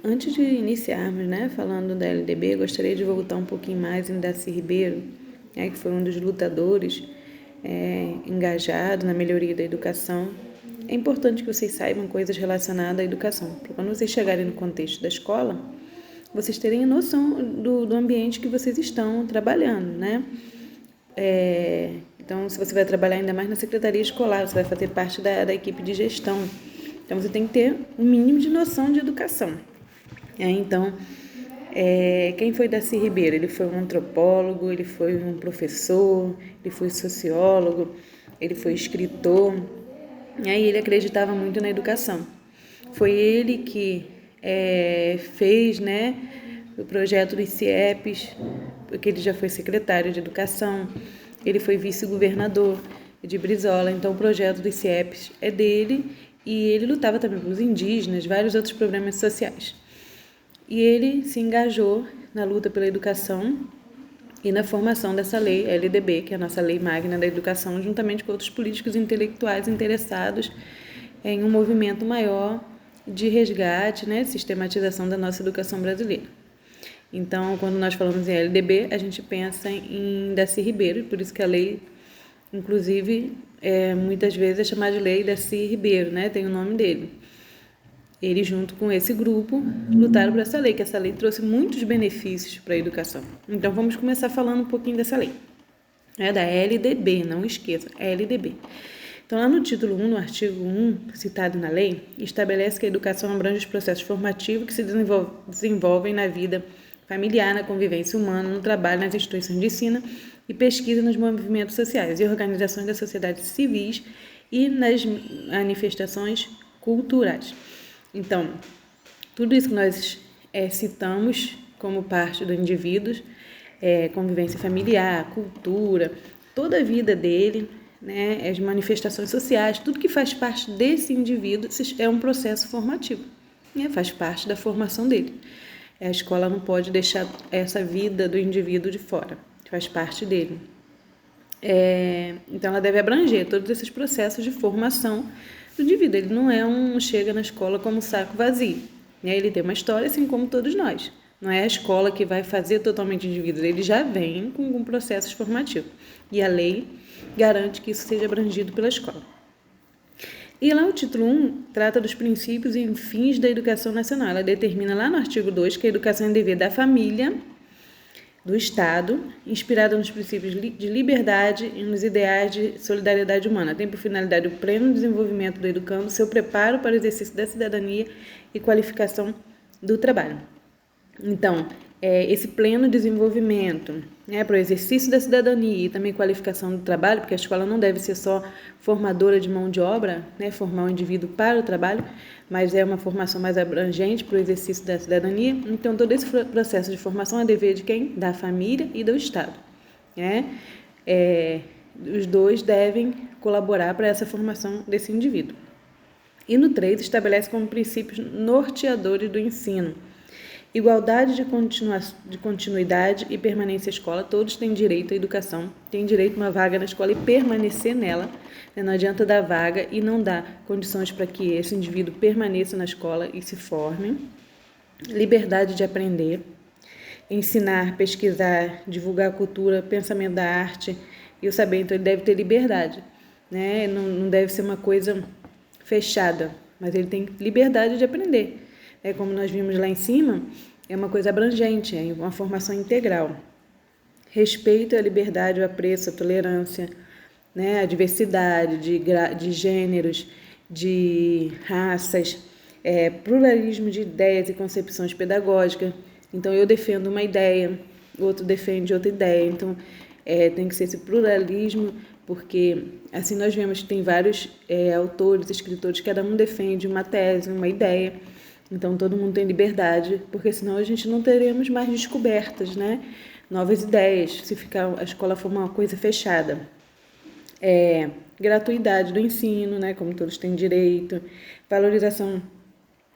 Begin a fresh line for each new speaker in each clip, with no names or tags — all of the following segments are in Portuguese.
Antes de iniciarmos, né, falando da LDB, gostaria de voltar um pouquinho mais em Darcy Ribeiro, que foi um dos lutadores engajado na melhoria da educação. É importante que vocês saibam coisas relacionadas à educação, para quando vocês chegarem no contexto da escola, vocês terem noção do ambiente que vocês estão trabalhando, né? Então, se você vai trabalhar ainda mais na secretaria escolar, você vai fazer parte da equipe de gestão. Então, você tem que ter um mínimo de noção de educação. Então, quem foi Darcy Ribeiro? Ele foi um antropólogo, ele foi um professor, ele foi sociólogo, ele foi escritor, e aí ele acreditava muito na educação. Foi ele que fez, né, o projeto dos CIEPs, porque ele já foi secretário de educação, ele foi vice-governador de Brizola, então o projeto dos CIEPs é dele, e ele lutava também pelos indígenas, vários outros problemas sociais. E ele se engajou na luta pela educação e na formação dessa lei LDB, que é a nossa lei magna da educação, juntamente com outros políticos e intelectuais interessados em um movimento maior de resgate, né, sistematização da nossa educação brasileira. Então, quando nós falamos em LDB, a gente pensa em Darcy Ribeiro, por isso que a lei, inclusive, muitas vezes é chamada de Lei Darcy Ribeiro, né, tem o nome dele. Ele, junto com esse grupo, lutaram por essa lei, que essa lei trouxe muitos benefícios para a educação. Então, vamos começar falando um pouquinho dessa lei. É da LDB, não esqueça, LDB. Então, lá no título 1, no artigo 1, citado na lei, estabelece que a educação abrange os processos formativos que se desenvolvem na vida familiar, na convivência humana, no trabalho, nas instituições de ensino e pesquisa nos movimentos sociais e organizações da sociedade civis e nas manifestações culturais. Então, tudo isso que nós citamos como parte do indivíduo, convivência familiar, cultura, toda a vida dele, né, as manifestações sociais, tudo que faz parte desse indivíduo é um processo formativo, né, faz parte da formação dele. A escola não pode deixar essa vida do indivíduo de fora, faz parte dele. Então, ela deve abranger todos esses processos de formação do indivíduo. Ele não chega na escola como um saco vazio, né? Ele tem uma história, assim como todos nós. Não é a escola que vai fazer totalmente o indivíduo, ele já vem com um processo formativo. E a lei garante que isso seja abrangido pela escola. E lá o título 1 trata dos princípios e fins da educação nacional. Ela determina lá no artigo 2 que a educação é dever da família, do Estado, inspirada nos princípios de liberdade e nos ideais de solidariedade humana. Tem por finalidade o pleno desenvolvimento do educando, seu preparo para o exercício da cidadania e qualificação do trabalho. Então, esse pleno desenvolvimento, né, para o exercício da cidadania e também qualificação do trabalho, porque a escola não deve ser só formadora de mão de obra, né, formar o indivíduo para o trabalho, mas é uma formação mais abrangente para o exercício da cidadania. Então, todo esse processo de formação é dever de quem? Da família e do Estado, né? Os dois devem colaborar para essa formação desse indivíduo. E no 3, estabelece como princípios norteadores do ensino: igualdade de continuidade e permanência à escola. Todos têm direito à educação, têm direito a uma vaga na escola e permanecer nela. Não adianta dar vaga e não dar condições para que esse indivíduo permaneça na escola e se forme. Liberdade de aprender, ensinar, pesquisar, divulgar a cultura, pensamento da arte e o saber. Então, ele deve ter liberdade, né? Não deve ser uma coisa fechada, mas ele tem liberdade de aprender. Como nós vimos lá em cima, é uma coisa abrangente, é uma formação integral. Respeito à liberdade, ao apreço, à tolerância, né, a diversidade de gêneros, de raças, pluralismo de ideias e concepções pedagógicas. Então, eu defendo uma ideia, o outro defende outra ideia. Então, tem que ser esse pluralismo, porque assim nós vemos que tem vários autores, escritores, cada um defende uma tese, uma ideia. Então, todo mundo tem liberdade, porque senão a gente não teremos mais descobertas, né? Novas ideias, se a escola for uma coisa fechada. Gratuidade do ensino, né? Como todos têm direito. Valorização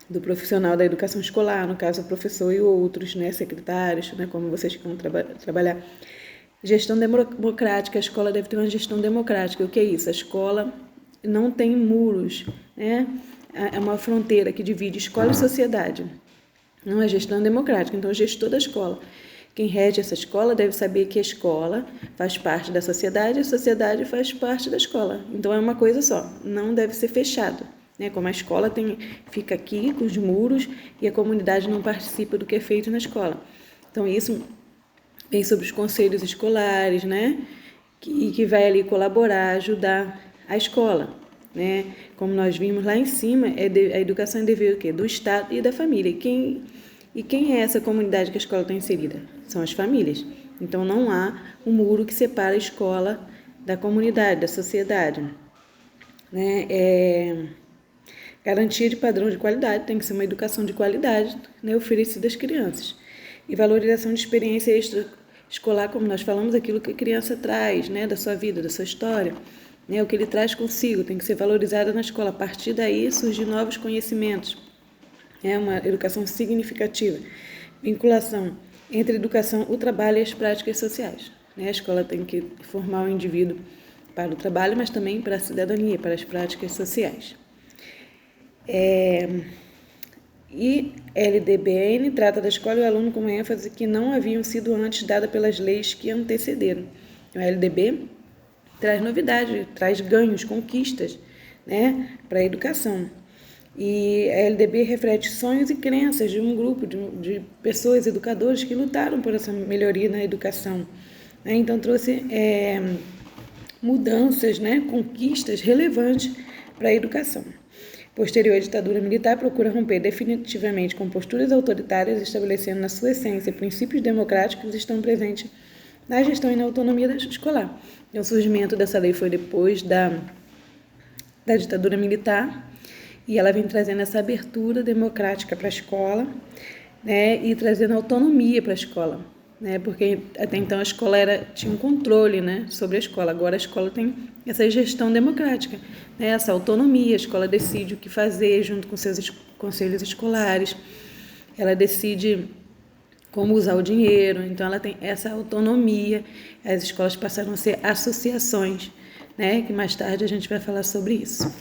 do profissional da educação escolar, no caso o professor e outros, né? Secretários, né? Como vocês que vão trabalhar. Gestão democrática, a escola deve ter uma gestão democrática. O que é isso? A escola não tem muros, né? É uma fronteira que divide escola e sociedade. não é gestão democrática. Então, o gestor da escola, quem rege essa escola deve saber que a escola faz parte da sociedade e a sociedade faz parte da escola. Então, é uma coisa só, não deve ser fechado. Né? Como a escola fica aqui com os muros e a comunidade não participa do que é feito na escola. Então, isso vem sobre os conselhos escolares, né? Que vai ali colaborar, ajudar a escola. Né? Como nós vimos lá em cima, a educação é dever o quê? Do Estado e da família. E quem é essa comunidade que a escola está inserida? São as famílias. Então, não há um muro que separa a escola da comunidade, da sociedade. Né? Garantia de padrão de qualidade, tem que ser uma educação de qualidade, né, oferecida às crianças. E valorização de experiência extraescolar, como nós falamos, aquilo que a criança traz, né, da sua vida, da sua história. Né, o que ele traz consigo tem que ser valorizado na escola. A partir daí surgem novos conhecimentos. É uma educação significativa. Vinculação entre a educação, o trabalho e as práticas sociais. Né? A escola tem que formar o indivíduo para o trabalho, mas também para a cidadania, para as práticas sociais. E LDBN trata da escola e o aluno com ênfase que não haviam sido antes dadas pelas leis que antecederam. O LDB traz novidade, traz ganhos, conquistas, né, para a educação. E a LDB reflete sonhos e crenças de um grupo de pessoas, educadores, que lutaram por essa melhoria na educação. Né? Então, trouxe mudanças, né, conquistas relevantes para a educação. Posterior à ditadura militar, procura romper definitivamente com posturas autoritárias, estabelecendo na sua essência princípios democráticos que estão presentes na gestão e na autonomia escolar. O surgimento dessa lei foi depois da ditadura militar, e ela vem trazendo essa abertura democrática para a escola, né, e trazendo autonomia para a escola, né, porque até então a escola tinha um controle, né, sobre a escola. Agora a escola tem essa gestão democrática, né, essa autonomia. A escola decide o que fazer junto com seus conselhos escolares, ela decide como usar o dinheiro, então ela tem essa autonomia. As escolas passaram a ser associações, né, que mais tarde a gente vai falar sobre isso.